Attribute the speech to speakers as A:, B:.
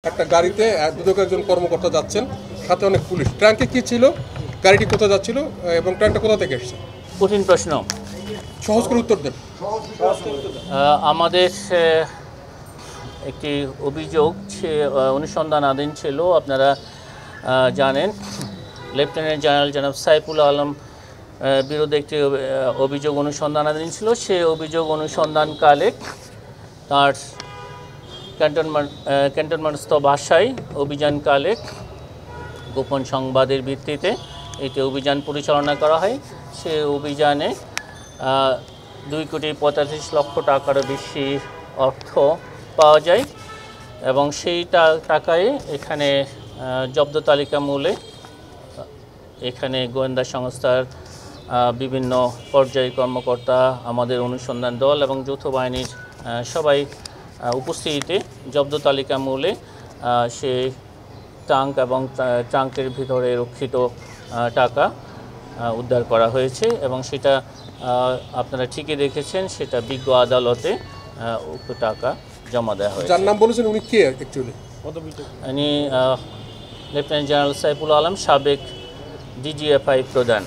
A: একটা গাড়িতে দুদক একজন কর্মকর্তা যাচ্ছেন, সাথে অনেক পুলিশ। ট্রাঙ্কে কি ছিল, গাড়িটি কোথায় যাচ্ছিল এবং ট্রাঙ্কটা কোথা থেকে এসেছে?
B: কঠিন প্রশ্ন,
A: সহজ করে উত্তর দেন।
B: আমাদের একটি অভিযোগ অনুসন্ধানাধীন ছিল। আপনারা জানেন লেফটেন্যান্ট জেনারেল জনাব সাইফুল আলম বিরুদ্ধে একটি অভিযোগ অনুসন্ধানাধীন ছিল। সেই অভিযোগ অনুসন্ধানকালে তার ক্যান্টনমেন্টস্থ বাসায় অভিযানকালে গোপন সংবাদের ভিত্তিতে এটি অভিযান পরিচালনা করা হয়। সেই অভিযানে 2,45,00,000 টাকারও বেশি অর্থ পাওয়া যায় এবং সেই টাকায় এখানে জব্দ তালিকা মূলে এখানে গোয়েন্দা সংস্থার বিভিন্ন পর্যায়ের কর্মকর্তা, আমাদের অনুসন্ধান দল এবং যৌথ বাহিনীর সবাই উপস্থিতিতে জব্দ তালিকা মূলে সে ট্রাঙ্ক এবং ট্রাঙ্কের ভিতরে রক্ষিত টাকা উদ্ধার করা হয়েছে এবং সেটা আপনারা ঠিকই দেখেছেন, সেটা বিজ্ঞ আদালতে উক্ত টাকা জমা দেওয়া হয়েছে।
A: যার নাম বলেছেন উনি কে অ্যাকচুয়ালি?
B: উনি লেফটেন্যান্ট জেনারেল সাইফুল আলম, সাবেক DGFI প্রধান।